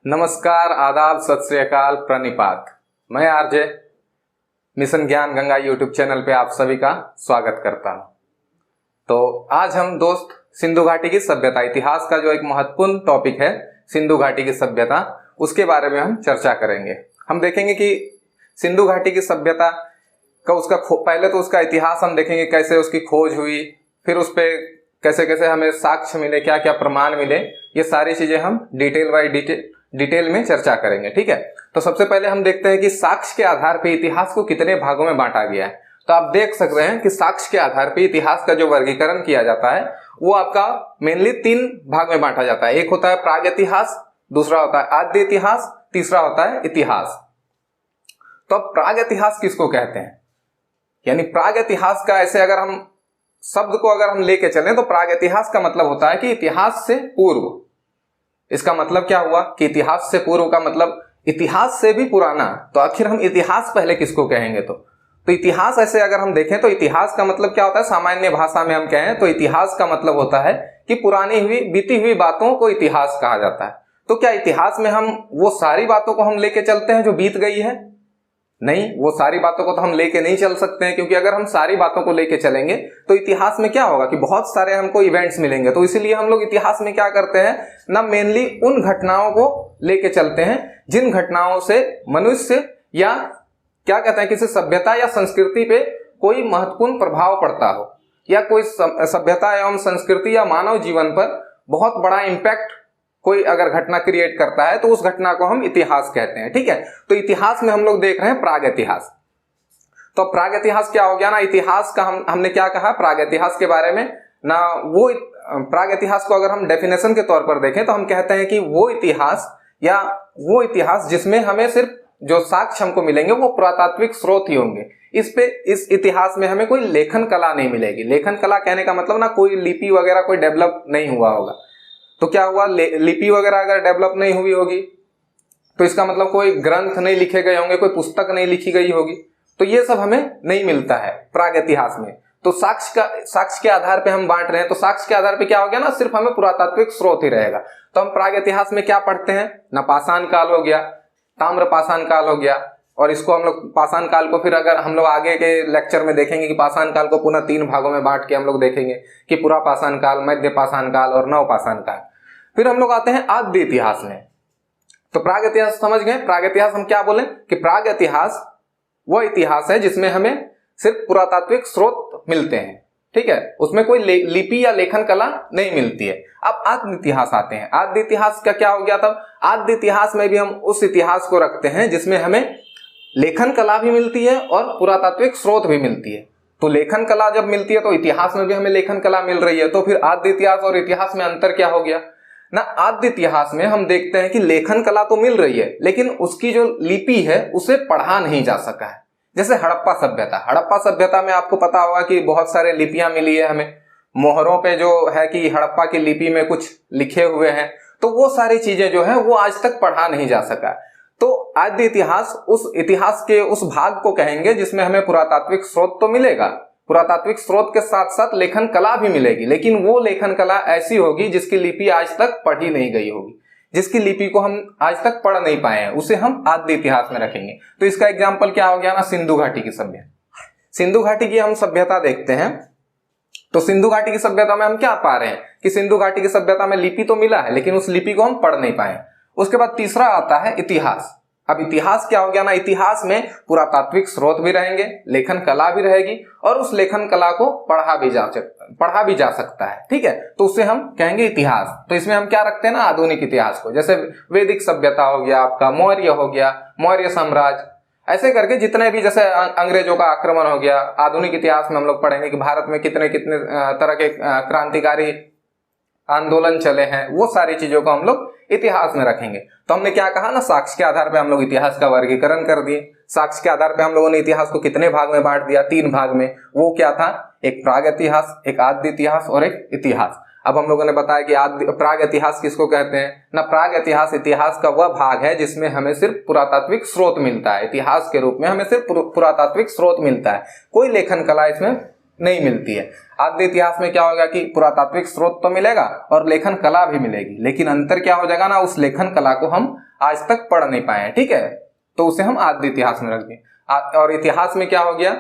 नमस्कार, आदाब, सत श्री अकाल, प्रणिपात। मैं आरजे मिशन ज्ञान गंगा यूट्यूब चैनल पे आप सभी का स्वागत करता हूं। तो आज हम दोस्त सिंधु घाटी की सभ्यता, इतिहास का जो एक महत्वपूर्ण टॉपिक है सिंधु घाटी की सभ्यता, उसके बारे में हम चर्चा करेंगे। हम देखेंगे कि सिंधु घाटी की सभ्यता का पहले तो उसका इतिहास हम देखेंगे, कैसे उसकी खोज हुई, फिर उस पर कैसे कैसे हमें साक्ष्य मिले, क्या क्या प्रमाण मिले, ये सारी चीजें हम डिटेल में चर्चा करेंगे। ठीक है, तो सबसे पहले हम देखते हैं कि साक्ष्य के आधार पर इतिहास को कितने भागों में बांटा गया है। तो आप देख सकते हैं कि साक्ष्य के आधार पर इतिहास का जो वर्गीकरण किया जाता है वो आपका मेनली 3 भाग में बांटा जाता है। एक होता है प्राग इतिहास, दूसरा होता है आद्य इतिहास, तीसरा होता है इतिहास। तो अब प्राग इतिहास किसको कहते हैं, यानी प्राग इतिहास का ऐसे अगर हम शब्द को अगर हम लेके चलें तो प्राग इतिहास का मतलब होता है कि इतिहास से पूर्व। इसका मतलब क्या हुआ कि इतिहास से पूर्व का मतलब इतिहास से भी पुराना। तो आखिर हम इतिहास पहले किसको कहेंगे? तो इतिहास ऐसे अगर हम देखें तो इतिहास का मतलब क्या होता है, सामान्य भाषा में हम कहें तो इतिहास का मतलब होता है कि पुरानी हुई बीती हुई बातों को इतिहास कहा जाता है। तो क्या इतिहास में हम वो सारी बातों को हम लेके चलते हैं जो बीत गई है? नहीं, वो सारी बातों को तो हम लेके नहीं चल सकते हैं, क्योंकि अगर हम सारी बातों को लेके चलेंगे तो इतिहास में क्या होगा कि बहुत सारे हमको इवेंट्स मिलेंगे। तो इसीलिए हम लोग इतिहास में क्या करते हैं ना, मेनली उन घटनाओं को लेके चलते हैं जिन घटनाओं से मनुष्य या क्या कहते हैं किसी सभ्यता या संस्कृति पे कोई महत्वपूर्ण प्रभाव पड़ता हो, या कोई सभ्यता एवं संस्कृति या मानव जीवन पर बहुत बड़ा इम्पैक्ट कोई अगर घटना क्रिएट करता है तो उस घटना को हम इतिहास कहते हैं। ठीक है, तो इतिहास में हम लोग देख रहे हैं प्राग इतिहास। तो प्राग इतिहास क्या हो गया ना, इतिहास का हमने क्या कहा प्राग इतिहास के बारे में ना, वो प्राग इतिहास को अगर हम डेफिनेशन के तौर पर देखें तो हम कहते हैं कि वो इतिहास जिसमें हमें सिर्फ जो साक्ष्य हमको मिलेंगे वो पुरातात्विक स्रोत ही होंगे। इस इतिहास में हमें कोई लेखन कला नहीं मिलेगी। लेखन कला कहने का मतलब ना कोई लिपि वगैरह कोई डेवलप नहीं हुआ होगा। तो क्या हुआ, लिपि वगैरह अगर डेवलप नहीं हुई होगी तो इसका मतलब कोई ग्रंथ नहीं लिखे गए होंगे, कोई पुस्तक नहीं लिखी गई होगी। तो ये सब हमें नहीं मिलता है प्राग इतिहास में। तो साक्ष्य के आधार पे हम बांट रहे हैं। तो साक्ष्य के आधार पे क्या हो गया ना, सिर्फ हमें पुरातात्विक स्रोत ही रहेगा। तो हम प्राग इतिहास में क्या पढ़ते हैं ना, पाषाण काल हो गया, ताम्र पाषाण काल हो गया, और इसको हम लोग पाषाण काल को फिर अगर हम लोग आगे के लेक्चर में देखेंगे कि पाषाण काल को पुनः 3 भागों में बांट के हम लोग देखेंगे कि पुरा पाषाण काल, मध्य पाषाण काल और नव पाषाण काल। फिर हम लोग आते हैं आद्य इतिहास में। तो प्राग इतिहास समझ गए। प्राग इतिहास हम क्या बोले कि प्राग इतिहास वो इतिहास है जिसमें हमें सिर्फ पुरातात्विक स्रोत मिलते हैं। ठीक है, उसमें कोई लिपि या लेखन कला नहीं मिलती है। अब आद्य इतिहास आते हैं। आद्य इतिहास का क्या हो गया तब, आद्य इतिहास में भी हम उस इतिहास को रखते हैं जिसमें हमें लेखन कला भी मिलती है और पुरातात्विक स्रोत भी मिलती है। तो लेखन कला जब मिलती है तो इतिहास में भी हमें लेखन कला मिल रही है। तो फिर आद्य इतिहास और इतिहास में अंतर क्या हो गया ना, आद्य इतिहास में हम देखते हैं कि लेखन कला तो मिल रही है लेकिन उसकी जो लिपि है उसे पढ़ा नहीं जा सका है। जैसे हड़प्पा सभ्यता में आपको पता होगा कि बहुत सारे लिपियां मिली है हमें, मोहरों पे जो है कि हड़प्पा की लिपि में कुछ लिखे हुए हैं। तो वो सारी चीजें जो है वो आज तक पढ़ा नहीं जा सका। तो आद्य इतिहास उस इतिहास के उस भाग को कहेंगे जिसमें हमें पुरातात्विक स्रोत तो मिलेगा, पुरातात्विक स्रोत के साथ साथ लेखन कला भी मिलेगी, लेकिन वो लेखन कला ऐसी होगी जिसकी लिपि आज तक पढ़ी नहीं गई होगी, जिसकी लिपि को हम आज तक पढ़ नहीं पाए हैं, उसे हम आद्य इतिहास में रखेंगे। तो इसका एग्जाम्पल क्या हो गया ना, सिंधु घाटी की सभ्यता। सिंधु घाटी की हम सभ्यता देखते हैं तो सिंधु घाटी की सभ्यता में हम क्या पा रहे हैं कि सिंधु घाटी की सभ्यता में लिपि तो मिला है लेकिन उस लिपि को हम पढ़ नहीं पाए। उसके बाद तीसरा आता है इतिहास। अब इतिहास क्या हो गया ना, इतिहास में पुरातात्विक स्रोत भी रहेंगे, लेखन कला भी रहेगी और उस लेखन कला को पढ़ा भी जा सकता है। ठीक है, तो उसे हम कहेंगे इतिहास। तो इसमें हम क्या रखते हैं ना, आधुनिक इतिहास को, जैसे वैदिक सभ्यता हो गया आपका, मौर्य हो गया, मौर्य साम्राज्य, ऐसे करके जितने भी, जैसे अंग्रेजों का आक्रमण हो गया। आधुनिक इतिहास में हम लोग पढ़ेंगे कि भारत में कितने कितने तरह के क्रांतिकारी आंदोलन चले हैं, वो सारी चीजों को हम लोग इतिहास में रखेंगे। तो हमने क्या कहा ना, साक्ष्य के आधार पे हम लोग इतिहास का वर्गीकरण कर दिए। साक्ष्य के आधार पे हम लोगों ने इतिहास को कितने भाग में बांट दिया, 3 भाग में। वो क्या था, एक प्राग इतिहास, एक आद्य इतिहास और एक इतिहास। अब हम लोगों ने बताया कि प्राग इतिहास किसको कहते हैं ना, प्राग इतिहास का वह भाग है जिसमें हमें सिर्फ पुरातात्विक स्रोत मिलता है। इतिहास के रूप में हमें सिर्फ पुरातात्विक स्रोत मिलता है, कोई लेखन कला इसमें नहीं मिलती है। आद्य इतिहास में क्या होगा कि पुरातात्विक स्रोत तो मिलेगा और लेखन कला भी मिलेगी, लेकिन अंतर क्या हो जाएगा ना, उस लेखन कला को हम आज तक पढ़ नहीं पाए हैं, ठीक है, तो उसे हम आद्य इतिहास में रख दें। और इतिहास में क्या हो गया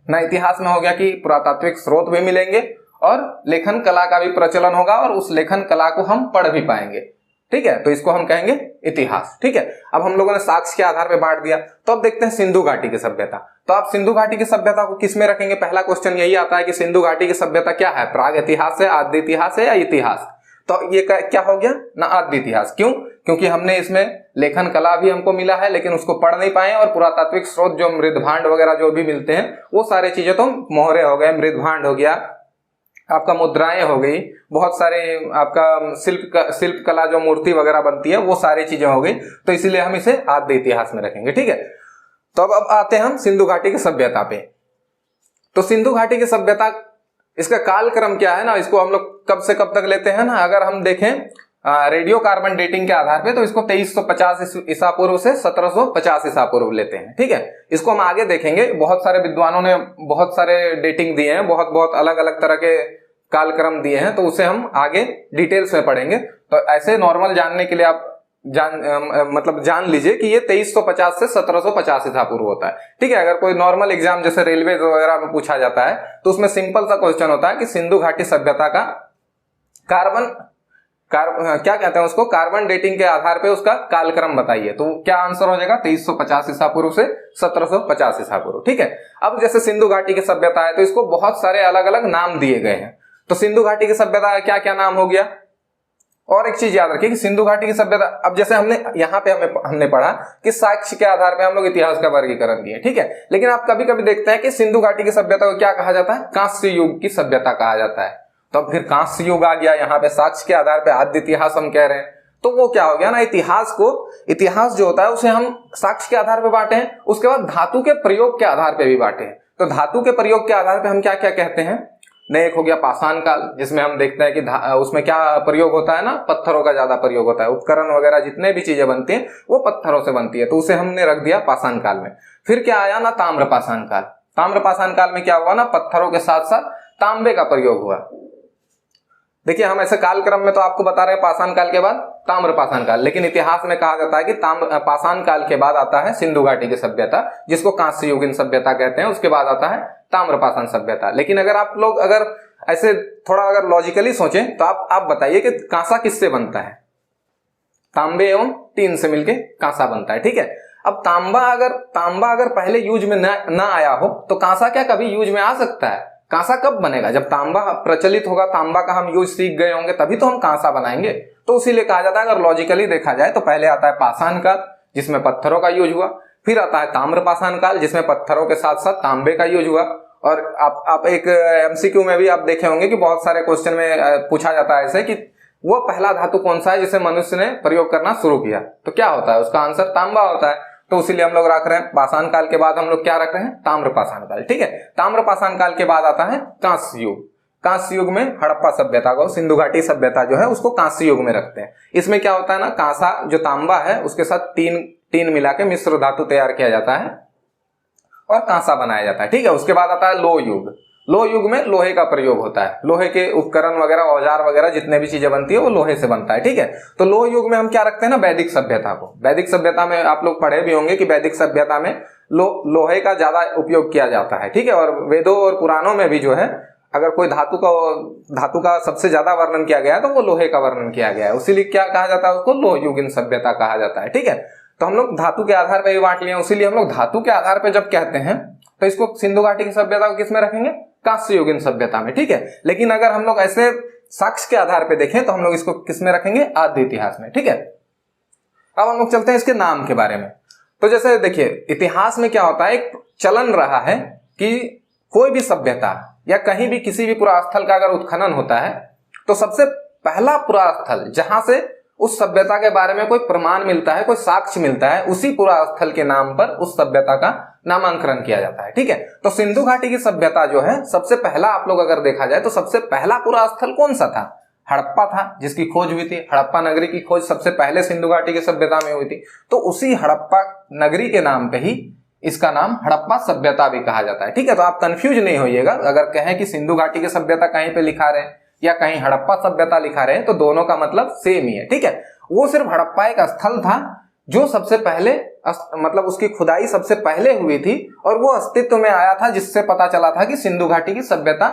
ना, इतिहास में हो गया कि पुरातात्विक स्रोत भी मिलेंगे और लेखन कला का भी प्रचलन होगा और उस लेखन कला को हम पढ़ भी पाएंगे, ठीक है, तो इसको हम कहेंगे इतिहास, ठीक है। अब हम लोगों ने साक्ष्य के आधार पर बांट दिया, तो अब देखते हैं सिंधु घाटी की सभ्यता। तो आप सिंधु घाटी की सभ्यता को किस में रखेंगे, पहला क्वेश्चन यही आता है कि सिंधु घाटी की सभ्यता क्या है, प्राग इतिहास है, आद्य इतिहास है या इतिहास। तो ये क्या हो गया ना, आद्य इतिहास। क्यों? क्योंकि हमने इसमें लेखन कला भी हमको मिला है लेकिन उसको पढ़ नहीं पाए, और पुरातात्विक स्रोत जो मृदभांड वगैरह जो भी मिलते हैं वो सारे चीजें तो मोहरे हो गए, मृदभांड हो गया, आपका मुद्राएं हो गई, बहुत सारे आपका शिल्प कला जो मूर्ति वगैरह बनती है वो सारी चीजें हो गई, तो इसीलिए हम इसे आद्य इतिहास में रखेंगे, ठीक है। तो अब आते हैं हम सिंधु घाटी की सभ्यता पे। तो सिंधु घाटी की सभ्यता, इसका कालक्रम क्या है ना, इसको हम लोग कब से कब तक लेते हैं ना, अगर हम देखें रेडियो कार्बन डेटिंग के आधार पे तो इसको 2350 ईसा पूर्व से 1750 ईसा पूर्व लेते हैं, ठीक है। इसको हम आगे देखेंगे, बहुत सारे विद्वानों ने बहुत सारे डेटिंग दिए हैं, बहुत अलग अलग तरह के कालक्रम दिए हैं, तो उसे हम आगे डिटेल्स में पढ़ेंगे। तो ऐसे नॉर्मल जानने के लिए आप जान लीजिए कि ये 2350 से 1750 ईसा पूर्व होता है, ठीक है। अगर कोई नॉर्मल एग्जाम जैसे रेलवे वगैरह में पूछा जाता है तो उसमें सिंपल सा क्वेश्चन होता है कि सिंधु घाटी सभ्यता का क्या कहते हैं उसको, कार्बन डेटिंग के आधार पे उसका कालक्रम बताइए। तो क्या आंसर हो जाएगा, 2350 ईसा पूर्व से 1750 ईसा पूर्व, ठीक है। अब जैसे सिंधु घाटी की सभ्यता है तो इसको बहुत सारे अलग अलग नाम दिए गए हैं। तो सिंधु घाटी की सभ्यता का क्या क्या नाम हो गया। और एक चीज याद रखिए कि सिंधु घाटी की सभ्यता, अब जैसे हमने पढ़ा कि साक्ष्य के आधार पे हम लोग इतिहास का वर्गीकरण किए, ठीक है, लेकिन आप कभी कभी देखते हैं कि सिंधु घाटी की सभ्यता को क्या कहा जाता है, कांस्य युग की सभ्यता कहा जाता है। तो अब फिर कांस्य युग आ गया, यहाँ पे साक्ष्य के आधार पे आद्य इतिहास हम कह रहे हैं, तो वो क्या हो गया ना, इतिहास जो होता है उसे हम साक्ष्य के आधार पे बांटे हैं, उसके बाद धातु के प्रयोग के आधार पे भी बांटे हैं। तो धातु के प्रयोग के आधार पे हम क्या क्या कहते हैं, एक हो गया पाषाण काल, जिसमें हम देखते हैं कि उसमें क्या प्रयोग होता है ना, पत्थरों का ज्यादा प्रयोग होता है, उपकरण वगैरह जितने भी चीजें बनती हैं वो पत्थरों से बनती है, तो उसे हमने रख दिया पाषाण काल में। फिर क्या आया ना, ताम्र पाषाण काल। ताम्र पाषाण काल में क्या हुआ ना, पत्थरों के साथ साथ तांबे का प्रयोग हुआ। देखिए हम ऐसे कालक्रम में तो आपको बता रहे हैं पाषाण काल के बाद ताम्र पाषाण काल, लेकिन इतिहास में कहा जाता है कि पाषाण काल के बाद आता है सिंधु घाटी की सभ्यता, जिसको कांस्य युगीन सभ्यता कहते हैं, उसके बाद आता है ताम्र पाषाण सभ्यता। लेकिन अगर आप लोग ऐसे थोड़ा अगर लॉजिकली सोचें तो आप बताइए कि कांसा किससे बनता है, तांबे एवं टीन से मिलके कांसा बनता है, ठीक है। अब तांबा अगर पहले यूज में ना आया हो तो कांसा क्या कभी यूज में आ सकता है। कांसा कब बनेगा, जब तांबा प्रचलित होगा, तांबा का हम यूज सीख गए होंगे, तभी तो हम कांसा बनाएंगे। तो इसीलिए कहा जाता है अगर लॉजिकली देखा जाए तो पहले आता है पाषाण काल जिसमें पत्थरों का यूज हुआ, फिर आता है ताम्र पाषाण काल जिसमें पत्थरों के साथ साथ तांबे का यूज हुआ। और आप एक एमसीक्यू में भी आप देखे होंगे कि बहुत सारे क्वेश्चन में पूछा जाता है ऐसे कि वो पहला धातु कौन सा है जिसे मनुष्य ने प्रयोग करना शुरू किया, तो क्या होता है, उसका आंसर तांबा होता है। तो इसीलिए हम लोग रख रहे हैं पाषाण काल के बाद हम लोग क्या रख रहे हैं, ताम्र पाषाण काल, ठीक है। ताम्र पाषाण काल के बाद आता है कांस्य युग। कांस्य युग में हड़प्पा सभ्यता को, सिंधु घाटी सभ्यता जो है उसको कांस्य युग में रखते हैं। इसमें क्या होता है ना, कांसा जो तांबा है उसके साथ तीन मिला के मिश्र धातु तैयार किया जाता है और कांसा बनाया जाता है, ठीक है। उसके बाद आता है लोह युग। लोह युग में लोहे का प्रयोग होता है, लोहे के उपकरण वगैरह, औजार वगैरह जितने भी चीजें बनती है वो लोहे से बनता है, ठीक है। तो लोह युग में हम क्या रखते हैं ना, वैदिक सभ्यता को। वैदिक सभ्यता में आप लोग पढ़े भी होंगे कि वैदिक सभ्यता में लोहे का ज्यादा उपयोग किया जाता है, ठीक है। और वेदों और पुराणों में भी जो है अगर कोई धातु का सबसे ज्यादा वर्णन किया गया है तो वो लोहे का वर्णन किया गया है, इसीलिए क्या कहा जाता है उसको, लोह युगीन सभ्यता कहा जाता है, ठीक है। तो हम लोग धातु के आधार पर ही बांट लिए, इसीलिए हम लोग धातु के आधार पर जब कहते हैं तो इसको सिंधु घाटी की सभ्यता को किसमें रखेंगे, कांस्य युगीन सभ्यता में, ठीक है। लेकिन अगर हम लोग ऐसे साक्ष्य के आधार पे देखें तो हम लोग इसको किसमें रखेंगे, आद्य इतिहास में, ठीक है। अब हम लोग चलते हैं इसके नाम के बारे में। तो जैसे देखिए इतिहास में क्या होता है, एक चलन रहा है कि कोई भी सभ्यता या कहीं भी किसी भी पुरास्थल का अगर उत्खनन होता है तो सबसे पहला पुरास्थल जहां से उस सभ्यता के बारे में कोई प्रमाण मिलता है, कोई साक्ष्य मिलता है, उसी पुरास्थल के नाम पर उस सभ्यता का नामांकन किया जाता है, ठीक है। तो सिंधु घाटी की सभ्यता जो है सबसे पहला, आप लोग अगर देखा जाए तो सबसे पहला पुरास्थल कौन सा था, हड़प्पा था, जिसकी खोज हुई थी। हड़प्पा नगरी की खोज सबसे पहले सिंधु घाटी की सभ्यता में हुई थी। तो उसी हड़प्पा नगरी के नाम पे ही इसका नाम हड़प्पा सभ्यता भी कहा जाता है। ठीक है, तो आप कंफ्यूज नहीं होइएगा, अगर कहें कि सिंधु घाटी की सभ्यता कहीं पे लिखा रहे या कहीं हड़प्पा सभ्यता लिखा रहे तो दोनों का मतलब सेम ही है। ठीक है, वो सिर्फ हड़प्पा एक स्थल था जो सबसे पहले मतलब उसकी खुदाई सबसे पहले हुई थी और वो अस्तित्व में आया था, जिससे पता चला था कि सिंधु घाटी की सभ्यता,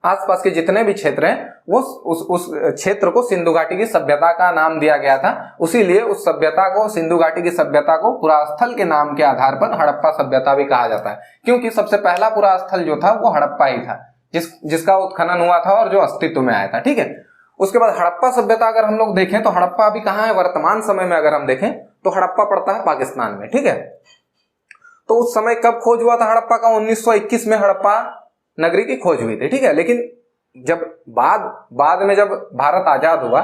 आसपास के जितने भी क्षेत्र हैं वो उस क्षेत्र को सिंधु घाटी की सभ्यता का नाम दिया गया था। उसीलिए उस सभ्यता को, सिंधु घाटी की सभ्यता को पुरास्थल के नाम के आधार पर हड़प्पा सभ्यता भी कहा जाता है, क्योंकि सबसे पहला पुरास्थल जो था वो हड़प्पा ही था, जिसका उत्खनन हुआ था और जो अस्तित्व में आया था। ठीक है, उसके बाद हड़प्पा सभ्यता अगर हम लोग देखें तो हड़प्पा अभी कहाँ है वर्तमान समय में, अगर हम देखें तो हड़प्पा पड़ता है पाकिस्तान में। ठीक है, तो उस समय कब खोज हुआ था हड़प्पा का? 1921 में हड़प्पा नगरी की खोज हुई थी। ठीक है, लेकिन जब बाद में जब भारत आजाद हुआ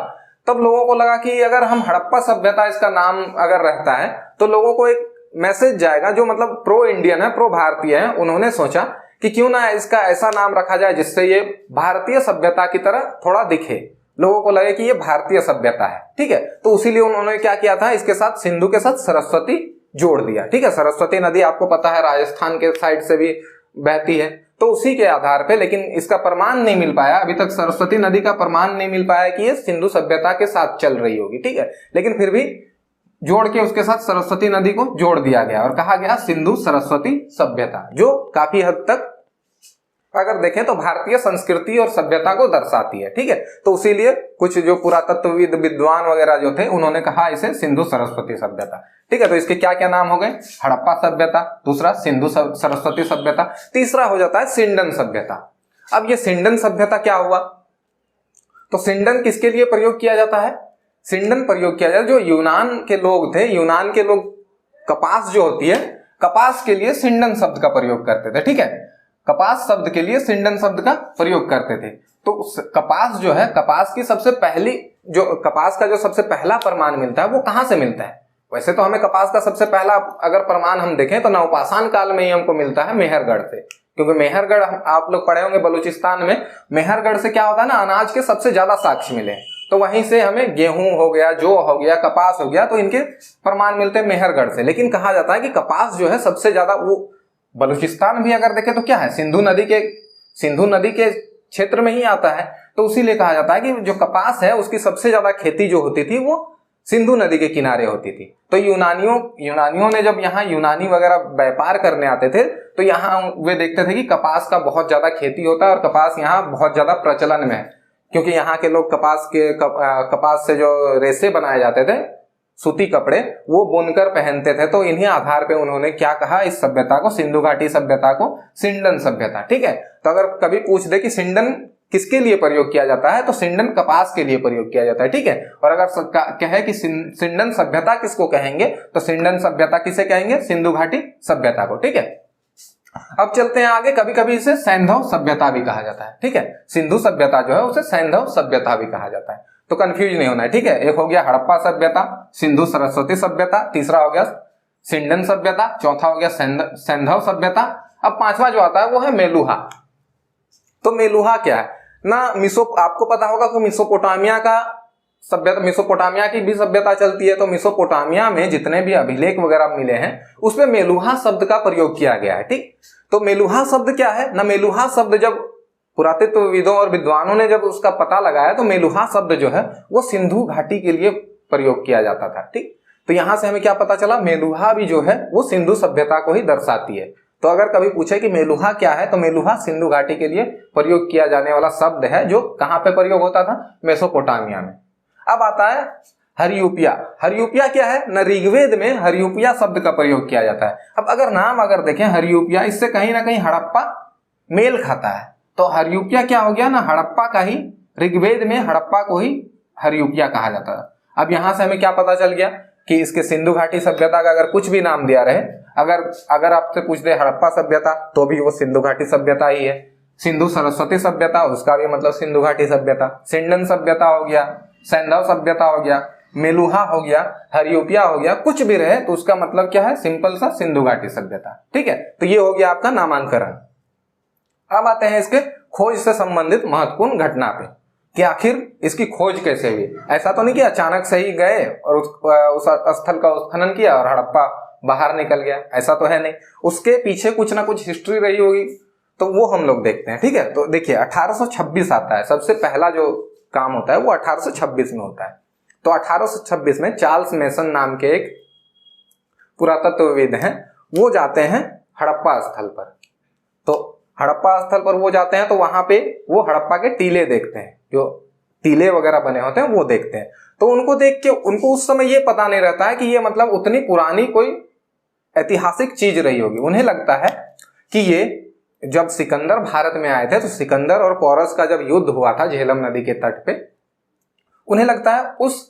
तब लोगों को लगा कि अगर हम हड़प्पा सभ्यता इसका नाम अगर रहता है तो लोगों को एक मैसेज जाएगा जो मतलब प्रो इंडियन है, प्रो भारतीय है। उन्होंने सोचा कि क्यों ना इसका ऐसा नाम रखा जाए जिससे ये भारतीय सभ्यता की तरह थोड़ा दिखे, लोगों को लगे कि ये भारतीय सभ्यता है। ठीक है, तो उसीलिए उन्होंने क्या किया था, इसके साथ सिंधु के साथ सरस्वती जोड़ दिया। ठीक है, सरस्वती नदी आपको पता है राजस्थान के साइड से भी बहती है, तो उसी के आधार पे, लेकिन इसका प्रमाण नहीं मिल पाया अभी तक, सरस्वती नदी का प्रमाण नहीं मिल पाया कि ये सिंधु सभ्यता के साथ चल रही होगी। ठीक है, लेकिन फिर भी जोड़ के उसके साथ सरस्वती नदी को जोड़ दिया गया और कहा गया सिंधु सरस्वती सभ्यता, जो काफी हद तक अगर देखें तो भारतीय संस्कृति और सभ्यता को दर्शाती है। ठीक है, तो इसीलिए कुछ जो पुरातत्वविद विद्वान वगैरह जो थे उन्होंने कहा इसे सिंधु सरस्वती सभ्यता। ठीक है, तो इसके क्या क्या नाम हो गए? हड़प्पा सभ्यता, दूसरा सिंधु सरस्वती सभ्यता, तीसरा हो जाता है सिंडन सभ्यता। अब ये सिंडन सभ्यता क्या हुआ? तो सिंडन किसके लिए प्रयोग किया जाता है? सिंडन प्रयोग किया जाता है जो यूनान के लोग थे, यूनान के लोग कपास जो होती है, कपास के लिए सिंडन शब्द का प्रयोग करते थे। ठीक है, कपास शब्द के लिए सिंडन शब्द का प्रयोग करते थे। तो कपास जो है, कपास की सबसे पहली जो कपास का जो सबसे पहला प्रमाण मिलता है वो कहां से मिलता है? वैसे तो हमें कपास का सबसे पहला अगर प्रमाण हम देखें तो नवपाषाण काल में ही हमको मिलता है मेहरगढ़ से, क्योंकि मेहरगढ़ आप लोग पढ़े होंगे बलूचिस्तान में, मेहरगढ़ से क्या होता है ना, अनाज के सबसे ज्यादा साक्ष्य मिले, तो वहीं से हमें गेहूं हो गया, जौ हो गया, कपास हो गया, तो इनके प्रमाण मिलते हैं मेहरगढ़ से। लेकिन कहा जाता है कि कपास जो है सबसे ज्यादा, वो बलूचिस्तान भी अगर देखें तो क्या है, सिंधु नदी के क्षेत्र में ही आता है, तो उसीलिए कहा जाता है कि जो कपास है उसकी सबसे ज्यादा खेती जो होती थी वो सिंधु नदी के किनारे होती थी। तो यूनानियों ने जब यहाँ यूनानी वगैरह व्यापार करने आते थे तो यहाँ वे देखते थे कि कपास का बहुत ज्यादा खेती होता है और कपास यहाँ बहुत ज्यादा प्रचलन में है, क्योंकि यहाँ के लोग कपास से जो रेशे बनाए जाते थे, सूती कपड़े, वो बुनकर पहनते थे। तो इन्हीं आधार पे उन्होंने क्या कहा, इस सभ्यता को, सिंधु घाटी सभ्यता को सिंडन सभ्यता। ठीक है, तो अगर कभी पूछ दे कि सिंडन किसके लिए प्रयोग किया जाता है तो सिंडन कपास के लिए प्रयोग किया जाता है। ठीक है, और अगर कहे कि सिंडन सभ्यता किसको कहेंगे तो सिंडन सभ्यता किसे कहेंगे? सिंधु घाटी सभ्यता को। ठीक है, अब चलते हैं आगे। कभी कभी इसे सैंधव सभ्यता भी कहा जाता है। ठीक है, सिंधु सभ्यता जो है उसे सैंधव सभ्यता भी कहा जाता है, तो कंफ्यूज नहीं होना है। ठीक है, एक हो गया हड़प्पा सभ्यता, सिंधु सरस्वती सभ्यता, तीसरा हो गया सिंडन सभ्यता, चौथा हो गया सैंधव सभ्यता। अब पांचवा जो आता है वो है मेलुहा। तो मेलुहा क्या है ना, आपको पता होगा कि मेसोपोटामिया का सभ्यता, मेसोपोटामिया की भी सभ्यता चलती है, तो मेसोपोटामिया में जितने भी अभिलेख वगैरह मिले हैं उसमें मेलुहा शब्द का प्रयोग किया गया है। ठीक, तो मेलुहा शब्द क्या है ना, मेलुहा शब्द जब पुरातत्वविदों और विद्वानों ने जब उसका पता लगाया तो मेलुहा शब्द जो है वो सिंधु घाटी के लिए प्रयोग किया जाता था। ठीक, तो यहां से हमें क्या पता चला, मेलुहा भी जो है वो सिंधु सभ्यता को ही दर्शाती है। तो अगर कभी पूछे कि मेलुहा क्या है तो मेलुहा सिंधु घाटी के लिए प्रयोग किया जाने वाला शब्द है, जो कहां पे प्रयोग होता था? मेसोपोटामिया में। अब आता है हरियूपिया। हरियूपिया क्या है ना, ऋग्वेद में हरियूपिया शब्द का प्रयोग किया जाता है। अब अगर नाम अगर देखें हरियूपिया, इससे कहीं ना कहीं हड़प्पा मेल खाता है, तो हरियूपिया क्या हो गया ना, हड़प्पा का ही, ऋग्वेद में हड़प्पा को ही हरियूपिया कहा जाता है। अब यहां से हमें क्या पता चल गया कि इसके सिंधु घाटी सभ्यता का अगर कुछ भी नाम दिया रहे, अगर आपसे पूछ दे हड़प्पा सभ्यता तो भी वो सिंधु घाटी सभ्यता ही है। सिंधु सरस्वती सभ्यता, उसका भी मतलब सिंधु घाटी सभ्यता। सिंडन सभ्यता हो गया, सैंधव सभ्यता हो गया, मेलुहा हो गया, हरियूपिया हो गया, कुछ भी रहे तो उसका मतलब क्या है, सिंपल सा सिंधु घाटी सभ्यता। ठीक है, तो ये हो गया आपका नामांकन। अब आते हैं इसके खोज से संबंधित महत्वपूर्ण घटना पे कि आखिर इसकी खोज कैसे हुई। ऐसा तो नहीं कि अचानक से ही गए और उस स्थल का उत्खनन किया और हड़प्पा बाहर निकल गया, ऐसा तो है नहीं, उसके पीछे कुछ ना कुछ हिस्ट्री रही होगी, तो वो हम लोग देखते हैं। ठीक है, तो देखिए 1826 आता है, सबसे पहला जो काम होता है वो 1826 में होता है। तो 1826 में चार्ल्स मेसन नाम के एक पुरातत्वविद हैं, वो जाते हैं हड़प्पा स्थल पर। तो हड़प्पा स्थल पर वो जाते हैं तो वहां पे वो हड़प्पा के टीले देखते हैं, जो टीले वगैरह बने होते हैं वो देखते हैं। तो उनको देख के उनको उस समय ये पता नहीं रहता है कि ये मतलब उतनी पुरानी कोई ऐतिहासिक चीज रही होगी। उन्हें लगता है कि ये जब सिकंदर भारत में आए थे, तो सिकंदर और पोरस का जब युद्ध हुआ था झेलम नदी के तट पे, उन्हें लगता है उस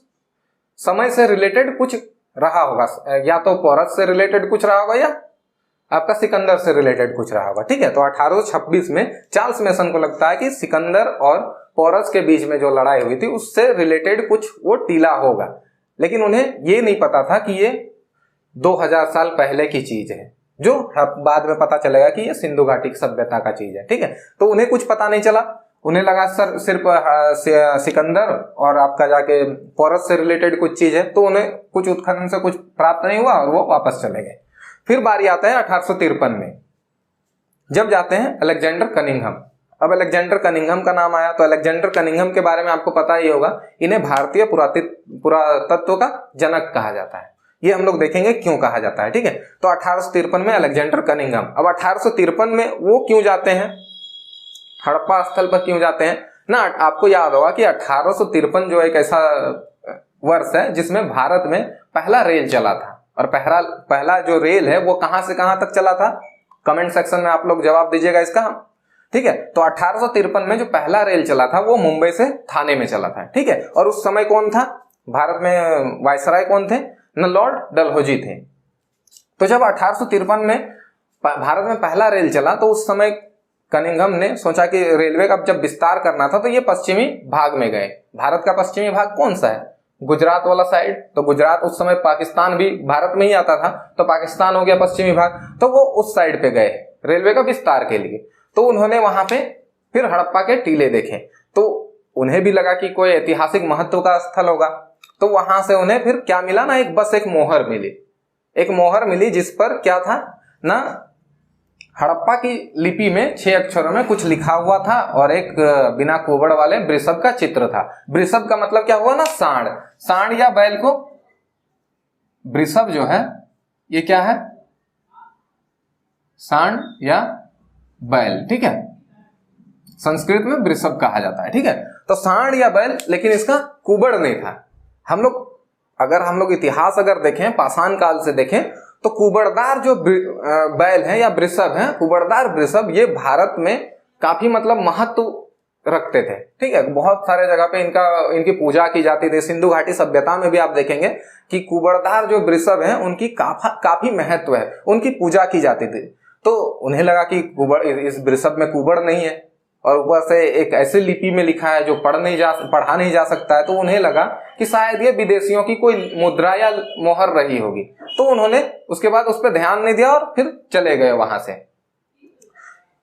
समय से रिलेटेड कुछ रहा होगा, या तो पोरस से रिलेटेड कुछ रहा होगा या आपका सिकंदर से रिलेटेड कुछ रहा होगा। ठीक है, तो 1826 में चार्ल्स मेसन को लगता है कि सिकंदर और पोरस के बीच में जो लड़ाई हुई थी उससे रिलेटेड कुछ वो टीला होगा, लेकिन उन्हें ये नहीं पता था कि ये 2000 साल पहले की चीज है, जो बाद में पता चलेगा कि ये सिंधु घाटी सभ्यता का चीज है। ठीक है, तो उन्हें कुछ पता नहीं चला, उन्हें लगा सर सिर्फ सिकंदर और आपका जाके पोरस से रिलेटेड कुछ चीज है, तो उन्हें कुछ उत्खनन से कुछ प्राप्त नहीं हुआ और वो वापस चले गए। फिर बारी आता है 1853 में, जब जाते हैं अलेक्जेंडर कनिंघम। अब अलेक्जेंडर कनिंघम का नाम आया तो अलेक्जेंडर कनिंघम के बारे में आपको पता ही होगा, इन्हें भारतीय पुरातत्व का जनक कहा जाता है। ये हम लोग देखेंगे क्यों कहा जाता है। ठीक है, तो 1853 में अलेक्जेंडर कनिंघम। अब 1853 में वो क्यों जाते हैं, हड़प्पा स्थल पर क्यों जाते हैं ना, आपको याद होगा कि 1853 जो एक ऐसा वर्ष है जिसमें भारत में पहला रेल चला था, और पहला जो रेल है वो कहां से कहां तक चला था, कमेंट सेक्शन में आप लोग जवाब दीजिएगा इसका। ठीक है, तो 1853 में जो पहला रेल चला था वो मुंबई से थाने में चला था। ठीक है, और उस समय कौन था भारत में, वायसराय कौन थे, न लॉर्ड डलहौजी थे। तो जब 1853 में भारत में पहला रेल चला तो उस समय कनिंघम ने सोचा कि रेलवे का जब विस्तार करना था तो ये पश्चिमी भाग में गए। भारत का पश्चिमी भाग कौन सा है, गुजरात वाला साइड। तो गुजरात उस समय पाकिस्तान भी भारत में ही आता था, तो पाकिस्तान हो गया पश्चिमी भाग, तो वो उस साइड पे गए रेलवे का विस्तार के लिए। तो उन्होंने वहां पे फिर हड़प्पा के टीले देखे, तो उन्हें भी लगा कि कोई ऐतिहासिक महत्व का स्थल होगा। तो वहां से उन्हें फिर क्या मिला ना, एक मोहर मिली, एक मोहर मिली जिस पर क्या था ना, हड़प्पा की लिपि में 6 अक्षरों में कुछ लिखा हुआ था और एक बिना कुबड़ वाले वृषभ का चित्र था। वृषभ का मतलब क्या हुआ ना, सांड, सांड या बैल को, वृषभ जो है ये क्या है, सांड या बैल। ठीक है, संस्कृत में वृषभ कहा जाता है। ठीक है, तो सांड या बैल, लेकिन इसका कुबड़ नहीं था। हम लोग इतिहास अगर देखें, पाषाण काल से देखें, तो कुबड़दार जो बैल है या वृषभ है, कुबड़दार वृषभ, ये भारत में काफी मतलब महत्व रखते थे। ठीक है, बहुत सारे जगह पे इनकी पूजा की जाती थी। सिंधु घाटी सभ्यता में भी आप देखेंगे कि कुबड़दार जो वृषभ हैं उनकी काफी महत्व है, उनकी पूजा की जाती थी। तो उन्हें लगा कि इस वृषभ में कुबड़ नहीं है और ऊपर से एक ऐसी लिपि में लिखा है जो पढ़ा नहीं जा सकता है, तो उन्हें लगा कि शायद ये विदेशियों की कोई मुद्रा या मोहर रही होगी। तो उन्होंने उसके बाद उस पर ध्यान नहीं दिया और फिर चले गए वहां से।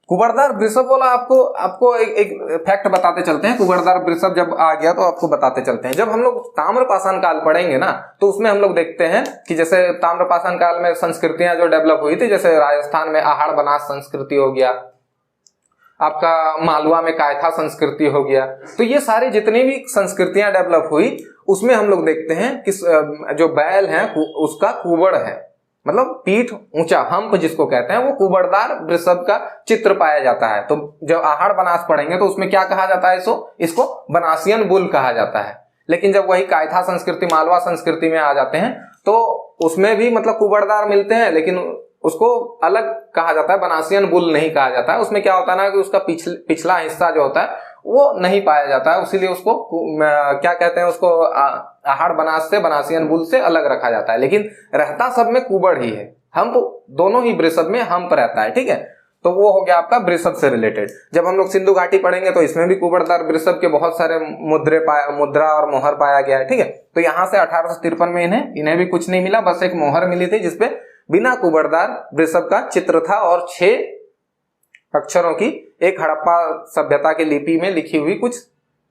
कुबड़दार वृषभ बोला, आपको एक फैक्ट बताते चलते हैं। कुबड़दार वृषभ जब आ गया तो आपको बताते चलते हैं। जब हम लोग ताम्रपाषाण काल पढ़ेंगे ना, तो उसमें हम लोग देखते हैं कि जैसे ताम्रपाषाण काल में संस्कृतियां जो डेवलप हुई थी, जैसे राजस्थान में आहड़ बनास संस्कृति हो गया, आपका मालवा में कायथा संस्कृति हो गया। तो ये सारी जितनी भी संस्कृतियां डेवलप हुई उसमें हम लोग देखते हैं कि जो बैल है उसका कुबड़ है, मतलब पीठ ऊंचा, हम्प जिसको कहते हैं, वो कुबड़दार वृषभ का चित्र पाया जाता है। तो जब आहड़ बनास पढ़ेंगे तो उसमें क्या कहा जाता है, इसको बनासियन बुल कहा जाता है। लेकिन जब वही कायथा संस्कृति, मालवा संस्कृति में आ जाते हैं तो उसमें भी मतलब कुबड़दार मिलते हैं, लेकिन उसको अलग कहा जाता है, बनासियन बुल नहीं कहा जाता है। उसमें क्या होता है ना कि उसका पिछला हिस्सा जो होता है वो नहीं पाया जाता है, इसीलिए उसको क्या कहते हैं, उसको आहड़ बनास से, बनासियन बुल से अलग रखा जाता है। लेकिन रहता सब में कुबड़ ही है, हम तो दोनों ही वृषभ में हम्प रहता है। ठीक है, तो वो हो गया आपका वृषभ से रिलेटेड। जब हम लोग सिंधु घाटी पढ़ेंगे तो इसमें भी कुबड़दार वृषभ के बहुत सारे मुद्रा और मोहर पाया गया है। ठीक है, तो यहाँ से 1853 में इन्हें भी कुछ नहीं मिला, बस एक मोहर मिली थी जिसपे बिना कुबड़दार वृषभ का चित्र था और 6 अक्षरों की एक हड़प्पा सभ्यता की लिपि में लिखी हुई